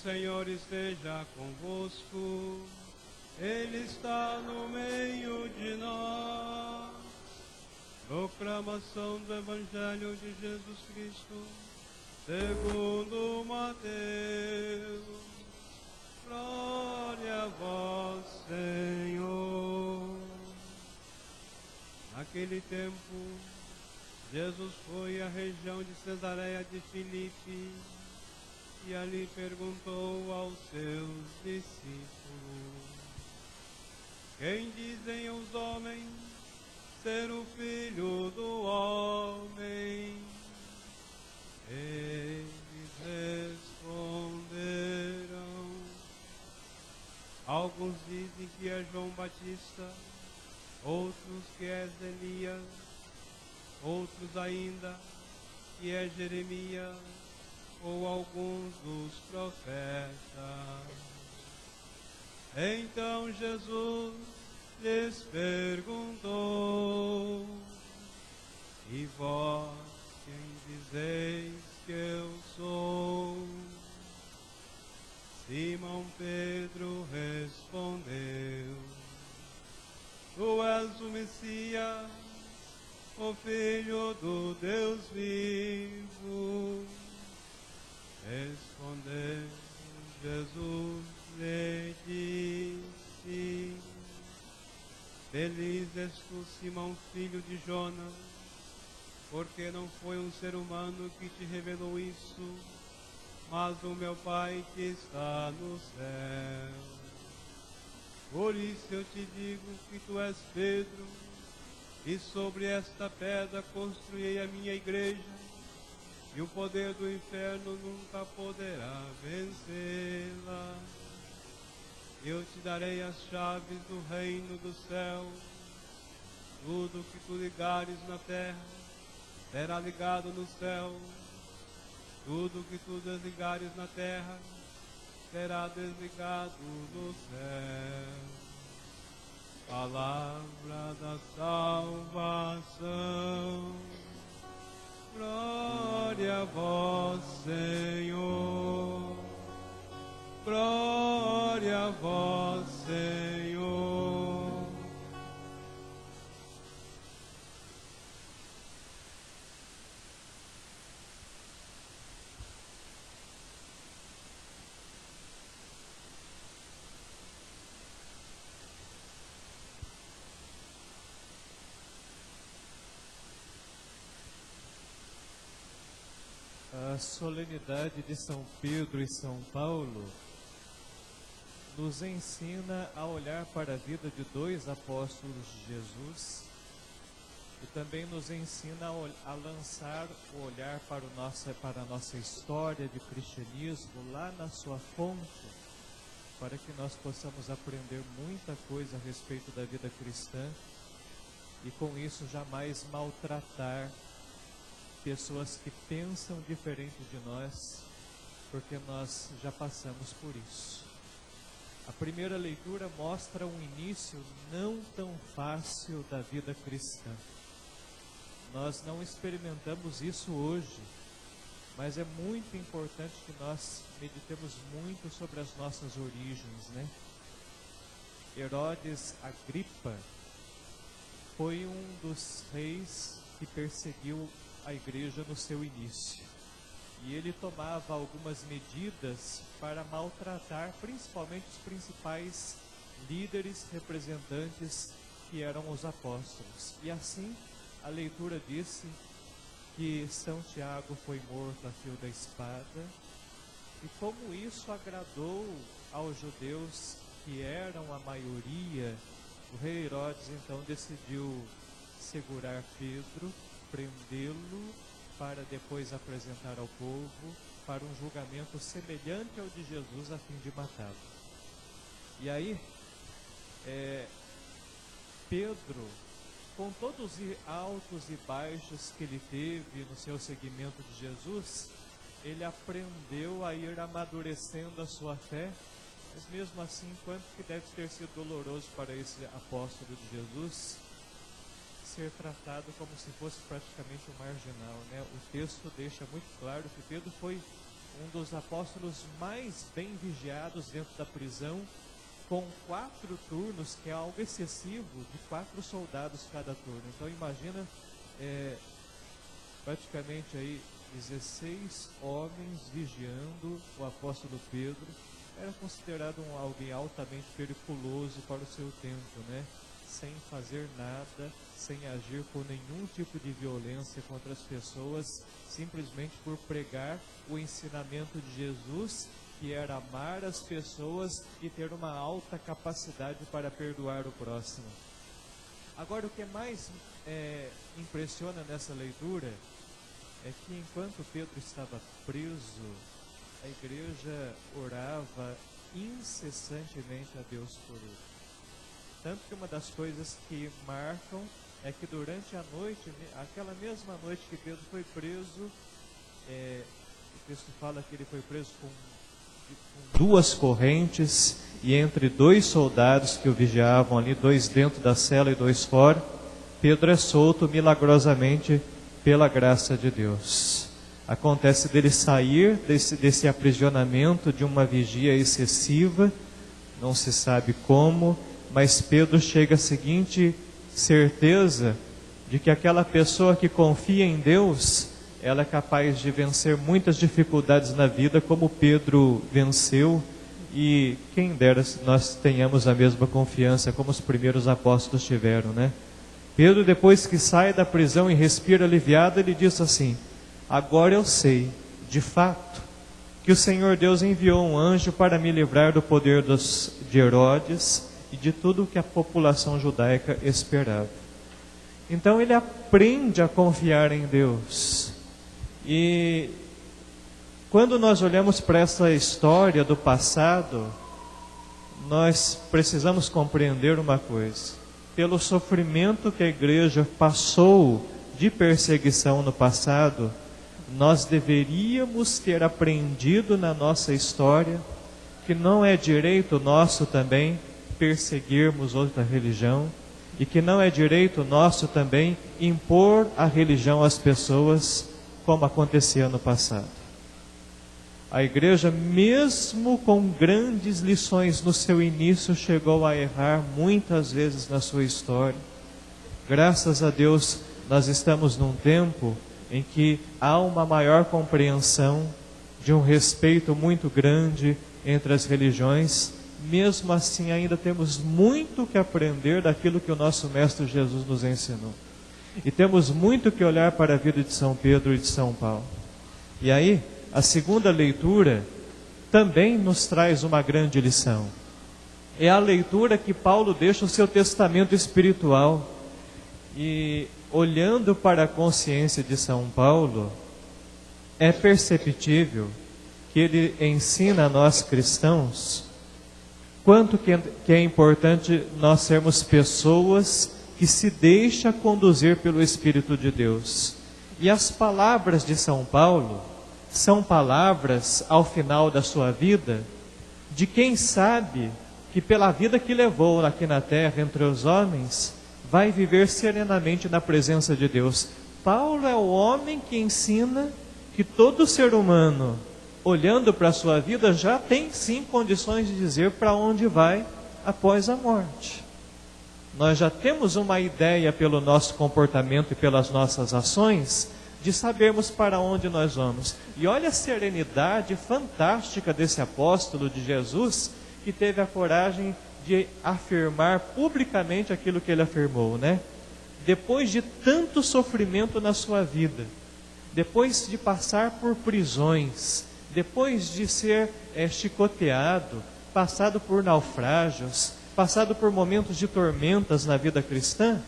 Senhor esteja convosco, Ele está no meio de nós. Proclamação do Evangelho de Jesus Cristo, segundo Mateus. Glória a vós, Senhor. Naquele tempo, Jesus foi à região de Cesareia de Filipe e ali perguntou aos seus discípulos: quem dizem os homens ser o Filho do Homem? Eles responderam: alguns dizem que é João Batista, outros que é Elias, outros ainda que é Jeremias ou alguns dos profetas. Então Jesus lhes perguntou: e vós quem dizeis que eu sou? Simão Pedro respondeu: tu és o Messias, o Filho do Deus vivo. Respondendo Jesus lhe disse: feliz és tu, Simão, filho de Jonas, porque não foi um ser humano que te revelou isso, mas o meu Pai que está no céu. Por isso eu te digo que tu és Pedro, e sobre esta pedra construirei a minha igreja, e o poder do inferno nunca poderá vencê-la. Eu te darei as chaves do reino do céu. Tudo que tu ligares na terra será ligado no céu. Tudo que tu desligares na terra será desligado no céu. Palavra da salvação. Glória a vós, Senhor. Glória a vós, Senhor. A solenidade de São Pedro e São Paulo nos ensina a olhar para a vida de dois apóstolos de Jesus e também nos ensina a lançar o olhar para a nossa história de cristianismo lá na sua fonte, para que nós possamos aprender muita coisa a respeito da vida cristã e com isso jamais maltratar pessoas que pensam diferente de nós, porque nós já passamos por isso. A primeira leitura mostra um início não tão fácil da vida cristã. Nós não experimentamos isso hoje, mas é muito importante que nós meditemos muito sobre as nossas origens, né? Herodes Agripa foi um dos reis que perseguiu a igreja no seu início. E ele tomava algumas medidas para maltratar principalmente os principais líderes, representantes que eram os apóstolos. E assim, a leitura disse que São Tiago foi morto a fio da espada. E como isso agradou aos judeus, que eram a maioria, o rei Herodes então decidiu segurar Pedro, prendê-lo, para depois apresentar ao povo para um julgamento semelhante ao de Jesus a fim de matá-lo. E aí, Pedro, com todos os altos e baixos que ele teve no seu seguimento de Jesus, ele aprendeu a ir amadurecendo a sua fé, mas mesmo assim, quanto que deve ter sido doloroso para esse apóstolo de Jesus ser tratado como se fosse praticamente um marginal, né? O texto deixa muito claro que Pedro foi um dos apóstolos mais bem vigiados dentro da prisão, com 4 turnos, que é algo excessivo, de 4 soldados cada turno. Então imagina, praticamente aí 16 homens vigiando o apóstolo Pedro. Era considerado alguém altamente periculoso para o seu tempo, né? Sem fazer nada, sem agir com nenhum tipo de violência contra as pessoas, simplesmente por pregar o ensinamento de Jesus, que era amar as pessoas e ter uma alta capacidade para perdoar o próximo. Agora, o que mais impressiona nessa leitura é que enquanto Pedro estava preso, a igreja orava incessantemente a Deus por ele. Tanto que uma das coisas que marcam é que durante a noite, aquela mesma noite que Pedro foi preso, o texto fala que ele foi preso com 2 correntes, e entre 2 soldados que o vigiavam ali, 2 dentro da cela e 2 fora, Pedro é solto milagrosamente pela graça de Deus. Acontece dele sair desse aprisionamento, de uma vigia excessiva, não se sabe como, mas Pedro chega à seguinte certeza de que aquela pessoa que confia em Deus, ela é capaz de vencer muitas dificuldades na vida, como Pedro venceu, e quem dera se nós tenhamos a mesma confiança como os primeiros apóstolos tiveram, né? Pedro, depois que sai da prisão e respira aliviado, ele diz assim: agora eu sei, de fato, que o Senhor Deus enviou um anjo para me livrar do poder de Herodes e de tudo o que a população judaica esperava. Então ele aprende a confiar em Deus. E quando nós olhamos para essa história do passado, nós precisamos compreender uma coisa. Pelo sofrimento que a igreja passou de perseguição no passado, nós deveríamos ter aprendido na nossa história que não é direito nosso também perseguirmos outra religião, e que não é direito nosso também impor a religião às pessoas, como acontecia no passado. A igreja, mesmo com grandes lições no seu início, chegou a errar muitas vezes na sua história. Graças a Deus, nós estamos num tempo em que há uma maior compreensão, de um respeito muito grande entre as religiões. Mesmo assim, ainda temos muito que aprender daquilo que o nosso Mestre Jesus nos ensinou. E temos muito que olhar para a vida de São Pedro e de São Paulo. E aí, a segunda leitura também nos traz uma grande lição. É a leitura que Paulo deixa o seu testamento espiritual. E olhando para a consciência de São Paulo, é perceptível que ele ensina a nós cristãos quanto que é importante nós sermos pessoas que se deixam conduzir pelo Espírito de Deus. E as palavras de São Paulo são palavras, ao final da sua vida, de quem sabe que pela vida que levou aqui na terra, entre os homens, vai viver serenamente na presença de Deus. Paulo é o homem que ensina que todo ser humano, olhando para a sua vida, já tem sim condições de dizer para onde vai após a morte. Nós já temos uma ideia pelo nosso comportamento e pelas nossas ações, de sabermos para onde nós vamos. E olha a serenidade fantástica desse apóstolo de Jesus, que teve a coragem de afirmar publicamente aquilo que ele afirmou, né? Depois de tanto sofrimento na sua vida, depois de passar por prisões, depois de ser chicoteado, passado por naufrágios, passado por momentos de tormentas na vida cristã,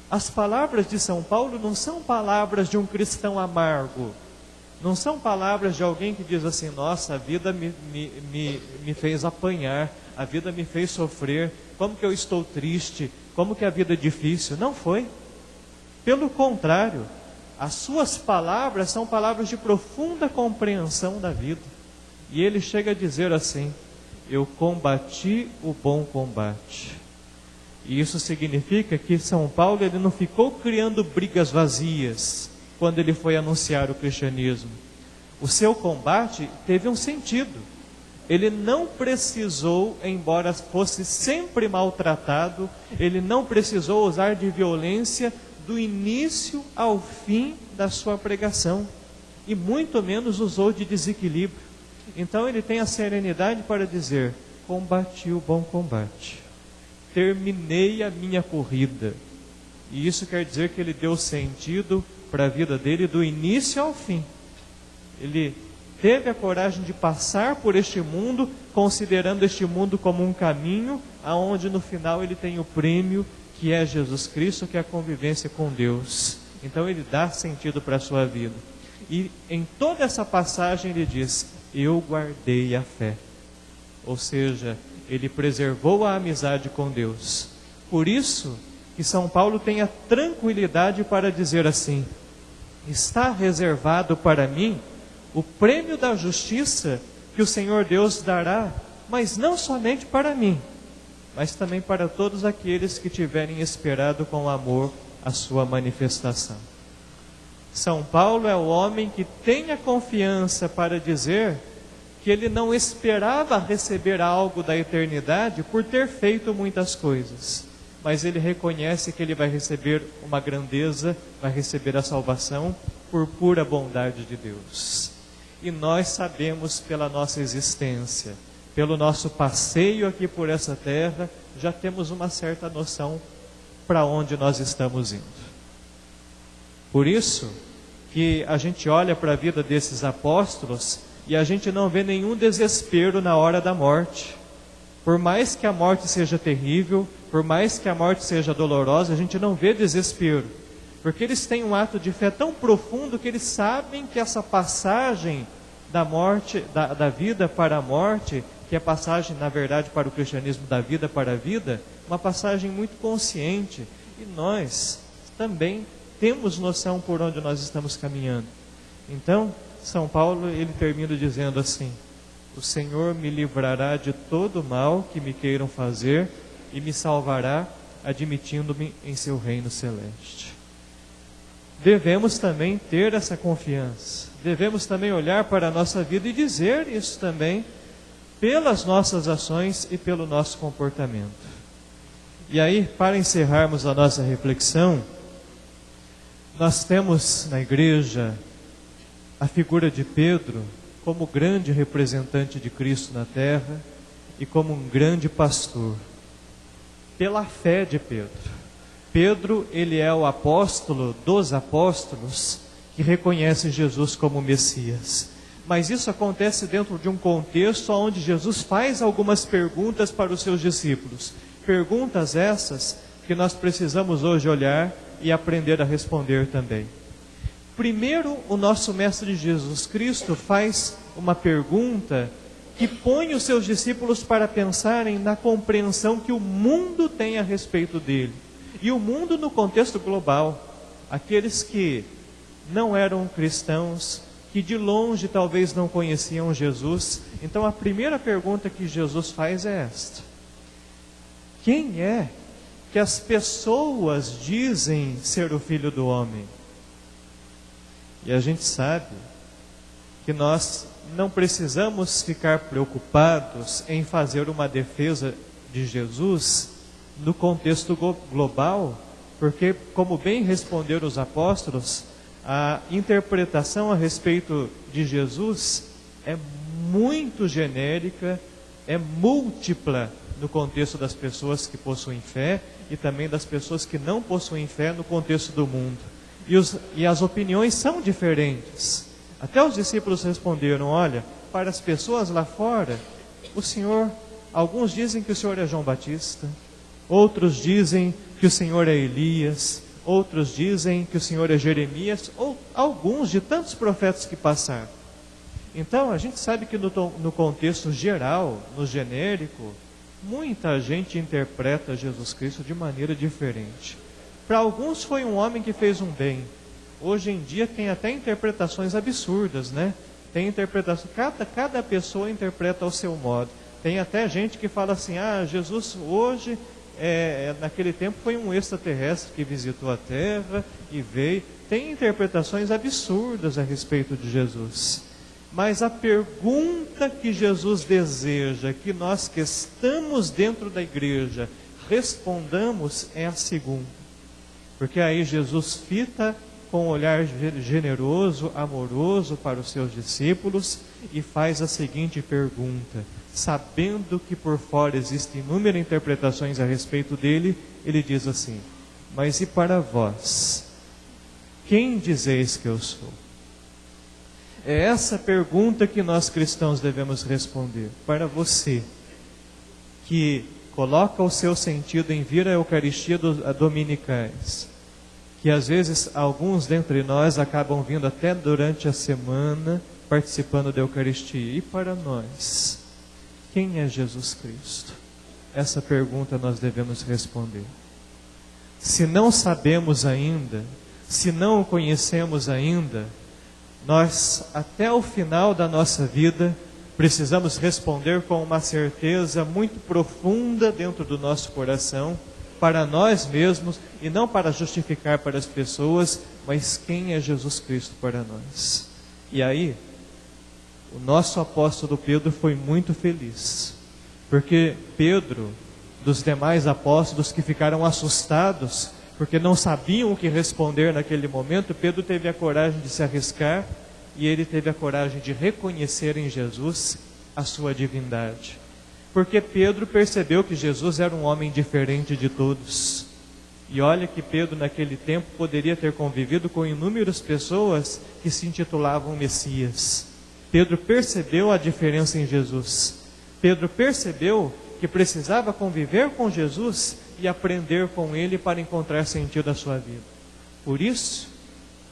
as palavras de São Paulo não são palavras de um cristão amargo, não são palavras de alguém que diz assim: nossa, a vida me fez apanhar, a vida me fez sofrer, como que eu estou triste, como que a vida é difícil. Não foi. Pelo contrário, as suas palavras são palavras de profunda compreensão da vida. E ele chega a dizer assim: eu combati o bom combate. E isso significa que São Paulo, ele não ficou criando brigas vazias quando ele foi anunciar o cristianismo. O seu combate teve um sentido. Ele não precisou, embora fosse sempre maltratado, ele não precisou usar de violência do início ao fim da sua pregação. E muito menos usou de desequilíbrio. Então ele tem a serenidade para dizer: combati o bom combate, terminei a minha corrida. E isso quer dizer que ele deu sentido para a vida dele do início ao fim. Ele teve a coragem de passar por este mundo, considerando este mundo como um caminho, aonde no final ele tem o prêmio, que é Jesus Cristo, que é a convivência com Deus. Então ele dá sentido para a sua vida. E em toda essa passagem ele diz: eu guardei a fé. Ou seja, ele preservou a amizade com Deus. Por isso que São Paulo tem a tranquilidade para dizer assim: está reservado para mim o prêmio da justiça que o Senhor Deus dará, mas não somente para mim, mas também para todos aqueles que tiverem esperado com amor a sua manifestação. São Paulo é o homem que tem a confiança para dizer que ele não esperava receber algo da eternidade por ter feito muitas coisas, mas ele reconhece que ele vai receber uma grandeza, vai receber a salvação por pura bondade de Deus. E nós sabemos pela nossa existência, pelo nosso passeio aqui por essa terra, já temos uma certa noção para onde nós estamos indo. Por isso que a gente olha para a vida desses apóstolos e a gente não vê nenhum desespero na hora da morte. Por mais que a morte seja terrível, por mais que a morte seja dolorosa, a gente não vê desespero. Porque eles têm um ato de fé tão profundo que eles sabem que essa passagem da morte, da vida para a morte, que é a passagem, na verdade, para o cristianismo, da vida para a vida, uma passagem muito consciente. E nós também temos noção por onde nós estamos caminhando. Então, São Paulo, ele termina dizendo assim: o Senhor me livrará de todo mal que me queiram fazer e me salvará, admitindo-me em seu reino celeste. Devemos também ter essa confiança. Devemos também olhar para a nossa vida e dizer isso também pelas nossas ações e pelo nosso comportamento. E aí, para encerrarmos a nossa reflexão, nós temos na igreja a figura de Pedro como grande representante de Cristo na terra e como um grande pastor. Pela fé de Pedro. Pedro, ele é o apóstolo dos apóstolos que reconhece Jesus como Messias. Mas isso acontece dentro de um contexto onde Jesus faz algumas perguntas para os seus discípulos. Perguntas essas que nós precisamos hoje olhar e aprender a responder também. Primeiro, o nosso Mestre Jesus Cristo faz uma pergunta que põe os seus discípulos para pensarem na compreensão que o mundo tem a respeito dele. E o mundo no contexto global, aqueles que não eram cristãos, que de longe talvez não conheciam Jesus. Então a primeira pergunta que Jesus faz é esta: quem é que as pessoas dizem ser o Filho do Homem? E a gente sabe que nós não precisamos ficar preocupados em fazer uma defesa de Jesus no contexto global, porque, como bem responderam os apóstolos, a interpretação a respeito de Jesus é muito genérica, é múltipla no contexto das pessoas que possuem fé e também das pessoas que não possuem fé no contexto do mundo. E as opiniões são diferentes. Até os discípulos responderam: olha, para as pessoas lá fora, o Senhor, alguns dizem que o Senhor é João Batista, outros dizem que o Senhor é Elias, outros dizem que o Senhor é Jeremias, ou alguns de tantos profetas que passaram. Então, a gente sabe que no contexto geral, no genérico, muita gente interpreta Jesus Cristo de maneira diferente. Para alguns foi um homem que fez um bem. Hoje em dia tem até interpretações absurdas, né? Tem interpretação, cada pessoa interpreta ao seu modo. Tem até gente que fala assim: Jesus hoje, naquele tempo foi um extraterrestre que visitou a Terra e veio. Tem interpretações absurdas a respeito de Jesus. Mas a pergunta que Jesus deseja que nós que estamos dentro da igreja respondamos é a segunda. Porque aí Jesus fita com um olhar generoso, amoroso para os seus discípulos e faz a seguinte pergunta. Sabendo que por fora existem inúmeras interpretações a respeito dele, ele diz assim: mas e para vós? Quem dizeis que eu sou? É essa pergunta que nós cristãos devemos responder. Para você, que coloca o seu sentido em vir à Eucaristia dominicais, que às vezes alguns dentre nós acabam vindo até durante a semana, participando da Eucaristia. E para nós, quem é Jesus Cristo? Essa pergunta nós devemos responder. Se não sabemos ainda, se não o conhecemos ainda, nós, até o final da nossa vida, precisamos responder com uma certeza muito profunda dentro do nosso coração, para nós mesmos, e não para justificar para as pessoas, mas quem é Jesus Cristo para nós. E aí, o nosso apóstolo Pedro foi muito feliz, porque Pedro, dos demais apóstolos que ficaram assustados, porque não sabiam o que responder naquele momento, Pedro teve a coragem de se arriscar e ele teve a coragem de reconhecer em Jesus a sua divindade. Porque Pedro percebeu que Jesus era um homem diferente de todos. E olha que Pedro naquele tempo poderia ter convivido com inúmeras pessoas que se intitulavam Messias. Pedro percebeu a diferença em Jesus. Pedro percebeu que precisava conviver com Jesus e aprender com ele para encontrar sentido à sua vida. Por isso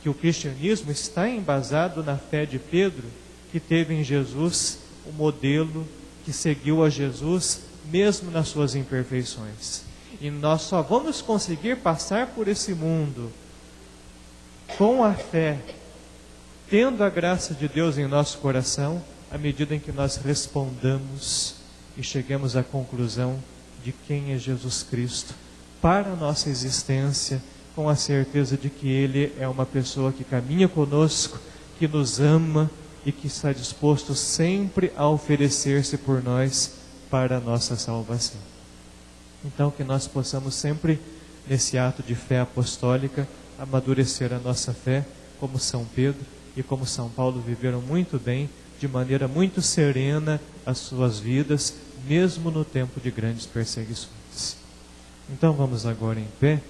que o cristianismo está embasado na fé de Pedro, que teve em Jesus o modelo, que seguiu a Jesus mesmo nas suas imperfeições. E nós só vamos conseguir passar por esse mundo com a fé, tendo a graça de Deus em nosso coração, à medida em que nós respondamos e cheguemos à conclusão de quem é Jesus Cristo para a nossa existência, com a certeza de que Ele é uma pessoa que caminha conosco, que nos ama e que está disposto sempre a oferecer-se por nós para a nossa salvação. Então que nós possamos sempre, nesse ato de fé apostólica, amadurecer a nossa fé, como São Pedro e como São Paulo viveram muito bem, de maneira muito serena as suas vidas, mesmo no tempo de grandes perseguições. Então vamos agora em pé